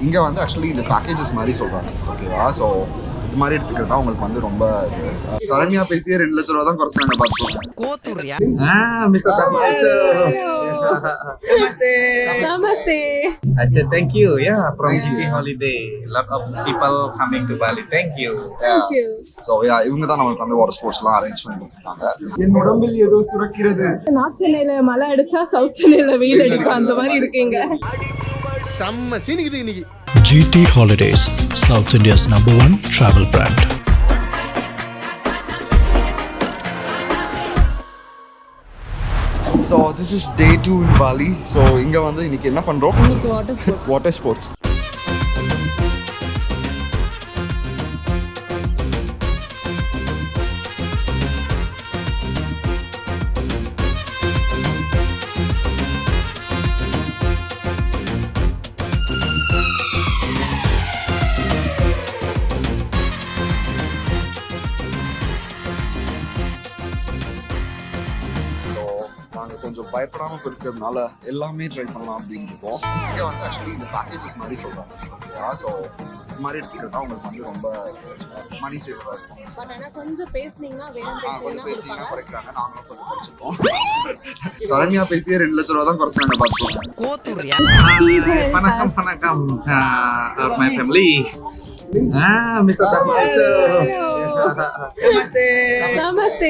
இங்கே வந்து ஆக்சுவலி இந்த பேக்கேஜஸ் மாதிரி சொல்கிறாங்க. ஓகேவா? ஸோ இது மாதிரி எடுத்துக்கிறது தான் உங்களுக்கு வந்து ரொம்ப சரண்யா பேசியே 2 லட்ச ரூபா தான் குறைச்சாங்க பார்த்துக்கோங்க. கோத்தூர்யா Mr. Takeshi. Namaste. Namaste. I said thank you. Yeah, from Thank GT you. Holiday. Lot of people coming to Bali. Thank you. Thank you. So இவங்க தான் நம்மளுக்கு வந்து வாட்டர் ஸ்போர்ட்ஸ்லாம் அரேஞ்ச் பண்ணி கொடுத்துருக்காங்க. என் உடம்பில் ஏதோ சுரக்கிறது. நார்த் சென்னையில மழை அடிச்சா சவுத் சென்னையில வெயில் அடிக்கும் அந்த மாதிரி இருக்கீங்க. செம்ம சீனிக்குது இன்னைக்கு. GT Holidays, South India's #1 travel brand. So this is day 2 in Bali. So இங்க வந்து இன்னைக்கு என்ன பண்றோம்? இன்னைக்கு வாட்டர் ஸ்போர்ட்ஸ். Water sports. நாங்கள் கொஞ்சம் பயப்படாமல் இருக்கிறதுனால எல்லாமே ட்ரை பண்ணலாம் அப்படின்னு இருக்கோம். இங்கே வந்து ஆக்சுவலி இந்த பேக்கேஜஸ் மாதிரி சொல்கிறாங்க. ஓகேவா? ஸோ இது மாதிரி எடுத்துக்கிட்டா உங்களுக்கு வந்து ரொம்ப மணி சேவராக இருக்கும். பட் ஆனா கொஞ்சம் பேசுனீங்கன்னா வேணும் கொஞ்சம் பேசினீங்கன்னா குறைக்கிறாங்க. நாங்களும் கொஞ்சம் குறைச்சிருக்கோம். சரண்யா பேசியே 2 லட்ச ரூபா தான் குறைச்சாங்க பார்த்துக்கோங்க. கோத்தூர்யா. Panakam. My family. Mr. Takeshi. Namaste.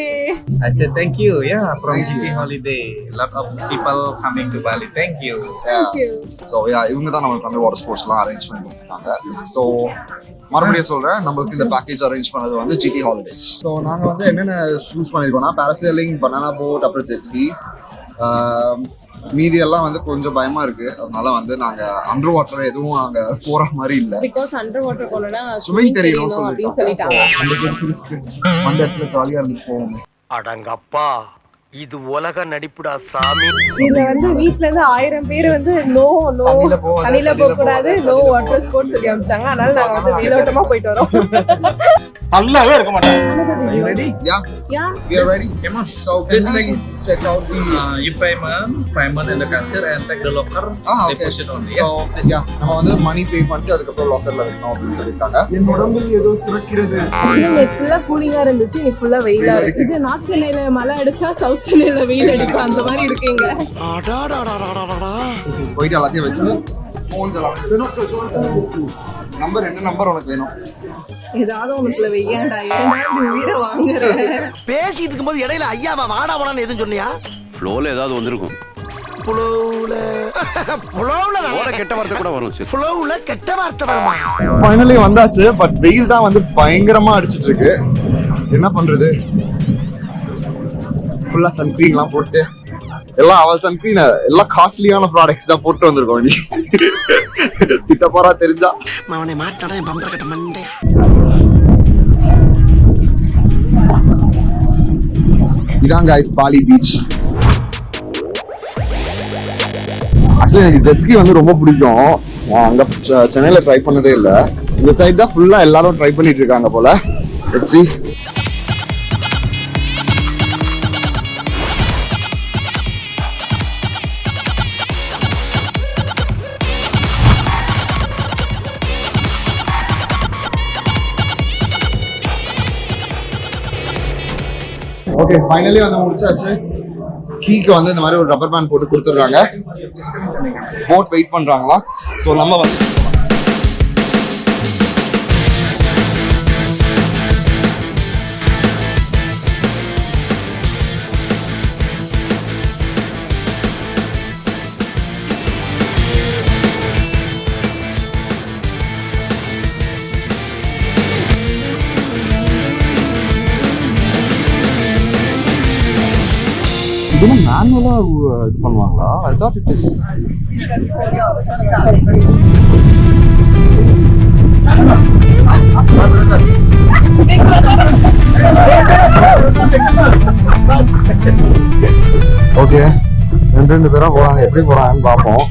I said thank you. Yeah, from Thank GT you. Holiday. Lot of people coming to Bali. Thank you. Thank you. So இவங்க தான் நம்மளுக்கு வந்து வாட்டர் ஸ்போர்ட்ஸ்லாம் அரேஞ்ச் பண்ணி கொடுத்துருக்காங்க. ஸோ மறுபடியும் சொல்கிறேன், நம்மளுக்கு இந்த பேக்கேஜ் அரேஞ்ச் பண்ணது வந்து GT Holidays. ஸோ நாங்கள் வந்து என்னென்ன சூஸ் பண்ணியிருக்கோம்னா பேராசைலிங், பனானா போட், அப்புறம் ஜெட்ஸ்கி. மீதி எல்லாம் வந்து கொஞ்சம் பயமா இருக்கு. அதனால வந்து நாங்க அண்டர் வாட்டர் எதுவும் அங்க போற மாதிரி இல்ல. Because underwater போலனா ஸ்விமிங் தெரியணும் அப்படின்னு சொல்லிட்டாங்க. அந்த இடத்துல ஜாலியா இருந்து போவோம். அடங்கப்பா இது உலக நடிப்புடா சாமி. இதுல வந்து வீட்ல இருந்து 1000 பேர் வந்து நோ தண்ணில போக கூடாது, நோ வாட்டர் ஸ்போர்ட்ஸ் சொல்லி அனுப்பிச்சாங்க. அதனால நாங்க வந்து மேலோட்டமா போயிட்டு வரோம். நல்லாவே இருக்க மாட்டாங்க. Are you ready? Yeah. We are ready. Come on. So Please can we check out the You payment in the cashier and take the locker. okay. Deposit only. So நம்ம வந்து மணி பே பண்ணிட்டு அதுக்கு அப்புறம் லாக்கர்ல வைக்கணும் அப்படின்னு சொல்லிருக்காங்க. என் உடம்பில் ஏதோ சுரக்கிறது. இன்னைக்கு ஃபுல்லா கூலிங்கா இருந்துச்சு, இன்னைக்கு ஃபுல்லா வெயிலா இருக்கு. இது நார்த் சென்னையில மழை அடிச்சா சவுத் சென்னையில வெயில் அடிக்கும் அந்த மாதிரி இருக்கீங்க. போயிட்டு எல்லாத்தையும் வச்சு நம்பர் என்ன நம்பர் உனக்கு வேணும்? ஏதாவது உனக்குள்ள வெய்யாண்டா ஏன்டா உயிரை வாங்குற? பேசிட்டு இருக்கும்போது இடையில ஐயாவா வாடா வாடான்னு எதுவும் சொன்னியா? ஃப்ளோல ஏதாவது வந்திருக்கும். புலவுல ஓட கெட்ட வார்த்தை கூட வரும். புலவுல கெட்ட வார்த்தை வருமா? ஃபைனலி வந்தாச்சு. பட் வெயில் தான் வந்து பயங்கரமா அடிச்சிட்டு இருக்கு. என்ன பண்றது? ஃபுல்லா சன்ஸ்கிரீன்லாம் போட்டு எல்லாம் அவள் சன்ஸ்கிரீன் எல்லாம் காஸ்ட்லியான ப்ராடக்ட்ஸ் தான் போட்டு வந்திருக்கோம். நீ திட்ட போறா தெரிஞ்சா அவனை மாட்டாடா என் பம்பர கட்ட மண்டே. இதான் guys பாலி பீச். ஆக்சுவலி எனக்கு ஜெட்ஸ்கி வந்து ரொம்ப பிடிக்கும். அங்க சென்னையில ட்ரை பண்ணதே இல்ல. இந்த சைட் தான் ஃபுல்லா எல்லாரும் ட்ரை பண்ணிட்டு இருக்காங்க போல. Let's see. ஓகே ஃபைனலி வந்து முடிச்சாச்சு. கீக்கு வந்து இந்த மாதிரி ஒரு ரப்பர் பேண்ட் போட்டு கொடுத்துட்றாங்க. போட் வெயிட் பண்றாங்களா? ஸோ நம்ம வந்து இதுவும் மேனுவலா இது பண்ணுவாங்களா? I thought it is. Okay, 2 பேரா போறாங்க. எப்படி போறாங்கன்னு பார்ப்போம்.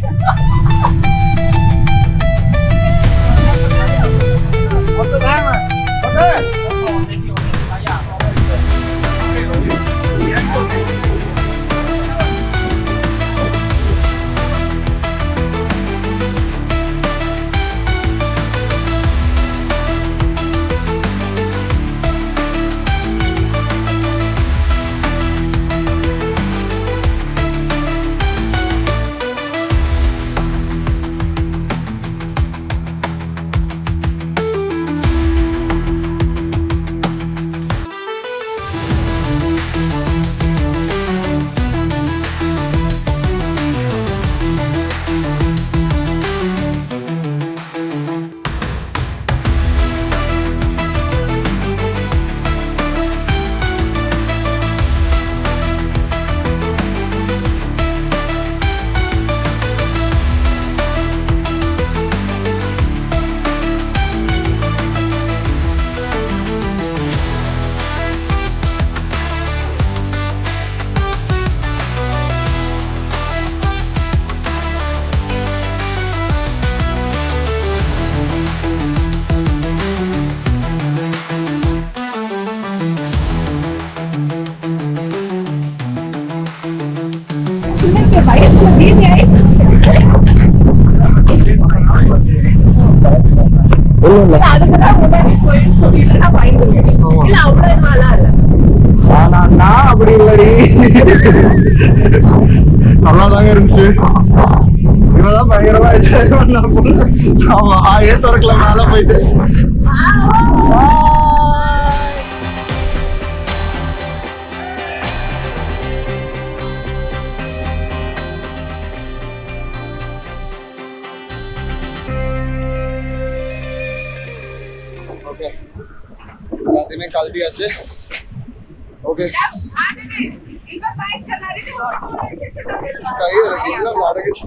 இல்ல அதுக்குதான் முன்னாடி போயிட்டு சொல்லிட்டுனா பயந்துருவேன். இல்ல அவ்வளவு நாளா இல்ல. நான் அப்படி இல்லடி. நல்லாதாங்க இருந்துச்சு. இவதான் பயங்கரமா என்ஜாய் பண்ணா போல. ஆமா ஆயே திறக்கல மேல போயிட்டு. ஓகே எல்லாத்தையுமே கழட்டியாச்சு. ஓகே கையில இன்னும் நடக்குது.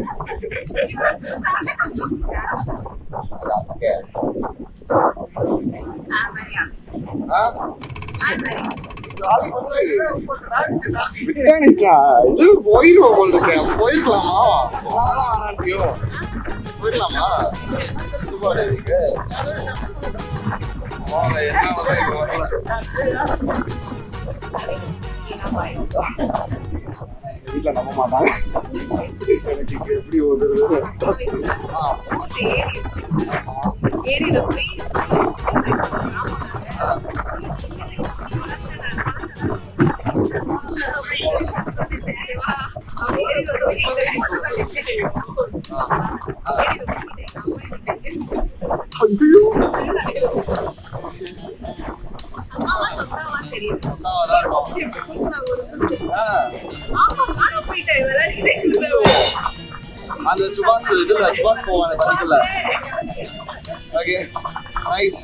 இது போயிருவோம் போயிருக்கலாமா? போயிருக்கலாமா? வீட்டுல நம்ப மாட்டாங்க. எனக்கு எப்படி ஓடுறது? ஏரியில போய் அந்த சுபாஷ் இதுல சுபாஷ் போவானே தண்ணிக்குள்ள. Okay nice.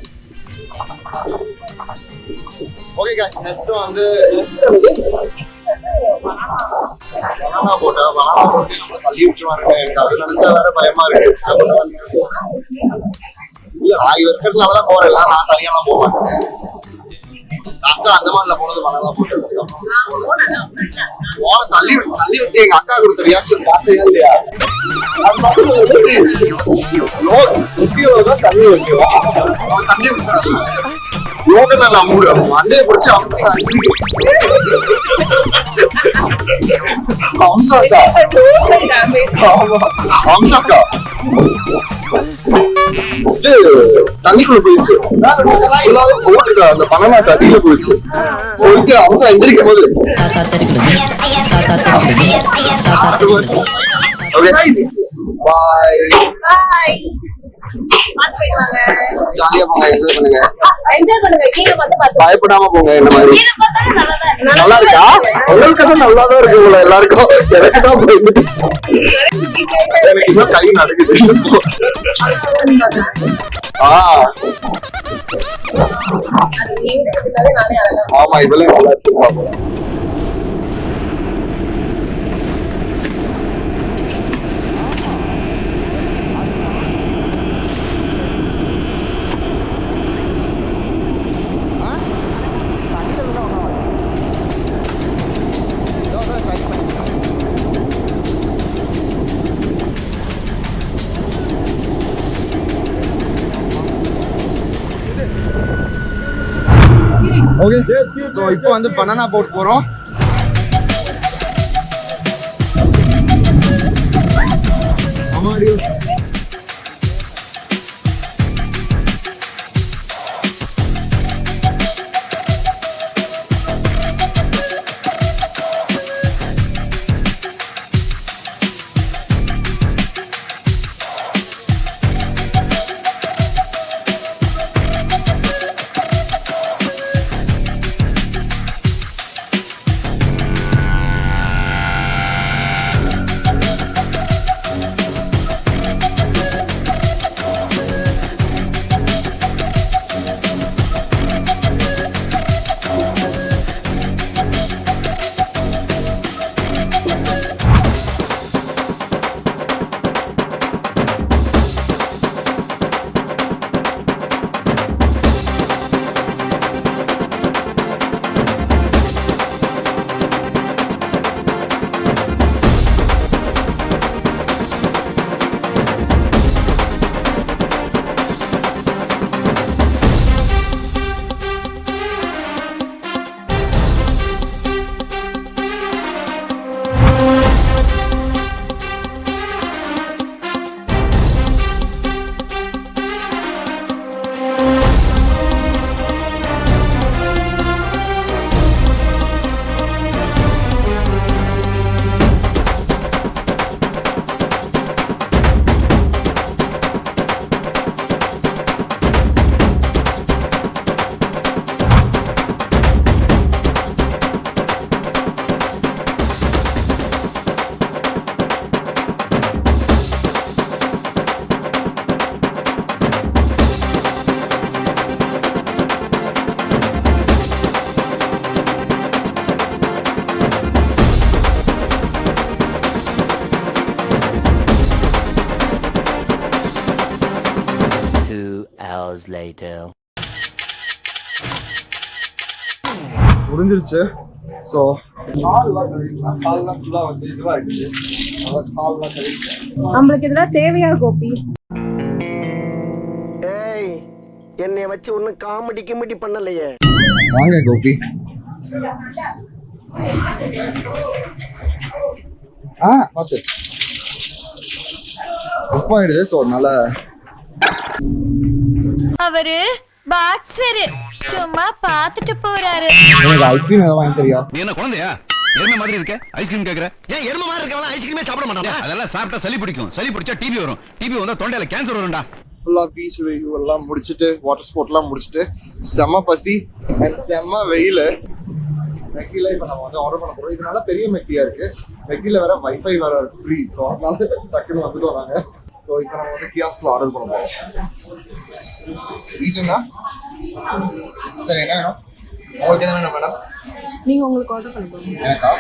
Okay guys next வந்து பனானா போட்டா பனானா போட்டு நம்ம தள்ளி விட்டுருவாங்க. எனக்கு அது நினைச்சா வேற பயமா இருக்கு. இல்ல நான் இருக்கிறதுனாலதான் போறேன். நான் தனியாலாம் போக மாட்டேன். லாஸ்டா அந்த மாதிரில போனது பனானா போட்டு போன தள்ளி விட்டு எங்க அக்கா கொடுத்த ரியாக்ஷன் பார்த்தே இல்லையா? தண்ணி வைக்கும் தண்ணி யோகனால மண்டையை பிடிச்சி அம்சாக்கா அம்சாக்கா இது தண்ணிக்குள்ள போயிடுச்சு. போட்டுக்கா அந்த பனானா தண்ணியில போயிடுச்சு. போயிட்டு அம்சா எந்திரிக்கும் போது ஜாலியா போங்க, என்ஜாய் பண்ணுங்க. பயப்படாம போங்க. என்ன மாதிரி நல்லா இருக்கா? உங்களுக்கு தான் நல்லாதான் இருக்கு உங்களை எல்லாருக்கும். எனக்கு தான் போயிட்டு எனக்கு இன்னும் கை நடக்குது. ஆமா இதெல்லாம் நல்லா இருக்கு. ஓகே சோ இப்போ வந்து பனானா போட் போறோம். 2 hours later. முடிஞ்சிருச்சு. ஸோ கால்லாம் ஃபுல்லாக வந்து இதுவாகிடுச்சு. அதான் கால்லாம் கழிச்சு. நம்மளுக்கு இதெல்லாம் தேவையா கோபி? ஏய் என்னைய வச்சு ஒன்னும் காமெடி பண்ணலையே. வாங்க கோபி. பார்த்து உப்பாயிடுது. ஸோ அதனால அவரு பாக்ஸர் சும்மா பாத்துட்டு போறாரு. எனக்கு ஐஸ்கிரீம் எதாவது வாங்கி தெரியா? நீ என்ன குழந்தையா? எருமை மாதிரி இருக்க ஐஸ்கிரீம் கேக்குற? ஏன் எருமை மாதிரி இருக்கவங்க ஐஸ்கிரீமே சாப்பிட மாட்டாங்க? அதெல்லாம் சாப்பிட்டா சளி பிடிக்கும். சளி பிடிச்சா டிபி வரும். டிபி வந்தா தொண்டையில கேன்சர் வரும்டா. ஃபுல்லாக பீச் வெயில் எல்லாம் முடிச்சுட்டு வாட்டர் ஸ்போர்ட்லாம் முடிச்சுட்டு செம்ம பசி அண்ட் செம்ம வெயில். மெக்கில இப்போ நம்ம வந்து ஆர்டர் பண்ண போகிறோம். இதனால பெரிய மெக்கியா இருக்கு. மெக்கில வேற வைஃபை வேற ஃப்ரீ. ஸோ அதனால டக்குன்னு வந்துட்டு வராங்க. ஸோ இப்போ நம்ம வந்து கியாஸ்கில் ஆர்டர் பண்ண போகிறோம். ரீஜனா சரி என்ன வேணும் உங்களுக்கு? என்ன வேணும் மேடம்? நீங்க உங்களுக்கு ஆர்டர் பண்ணிக்கோங்க. எனக்கா?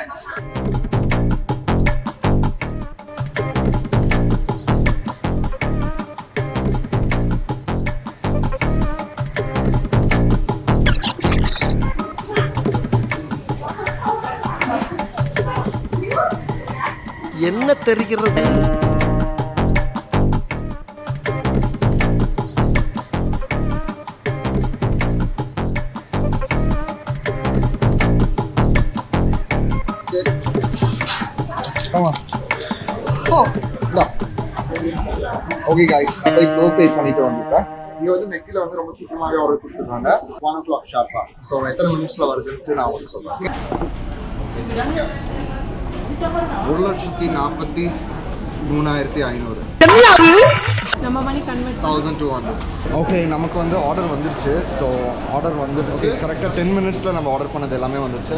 என்ன தெரிகிறது? ஓகே கைஸ், அப்போ இப்போ பே பண்ணிட்டு வந்துட்டேன். இங்கே வந்து மெக்கில வந்து ரொம்ப சீக்கிரமாகவே ஆர்டர் கொடுத்துருக்காங்க. 1 o'clock ஷார்ப்பாக. ஸோ எத்தனை மினிட்ஸில் வருதுன்ட்டு நான் உங்களுக்கு சொல்கிறேன். 1,43,500. நம்ம மணி கன்வெர்ட் 1,200. ஓகே, நமக்கு வந்து ஆர்டர் வந்துருச்சு. ஸோ ஆர்டர் வந்துருச்சு. கரெக்டாக 10 மினிட்ஸில் நம்ம ஆர்டர் பண்ணது எல்லாமே வந்துருச்சு.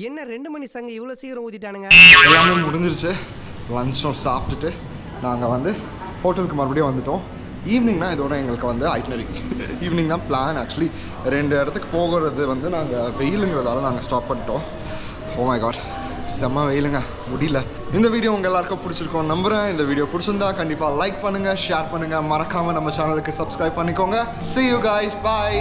என்ன 2 மணி சங்க இவ்வளவு சீக்கிரம் ஊதிட்டானுங்க? எல்லாமே முடிஞ்சிருச்சு. லஞ்சும் சாப்பிட்டுட்டு நாங்கள் வந்து ஹோட்டலுக்கு மறுபடியும் வந்துட்டோம். ஈவினிங்னா இதோட எங்களுக்கு வந்து ஐட்னரி. ஈவினிங் தான் பிளான். ஆக்சுவலி 2 இடத்துக்கு போகிறது வந்து நாங்கள் வெயிலுங்கிறதால நாங்கள் ஸ்டாப் பண்ணிட்டோம். ஓ மை காட், செம்ம வெயிலுங்க, முடியல. இந்த வீடியோ உங்கள் எல்லாருக்கும் பிடிச்சிருக்கோம் நம்புகிறேன். இந்த வீடியோ பிடிச்சிருந்தா கண்டிப்பாக லைக் பண்ணுங்கள், ஷேர் பண்ணுங்கள், மறக்காமல் நம்ம சேனலுக்கு சப்ஸ்கிரைப் பண்ணிக்கோங்க. See you guys, bye.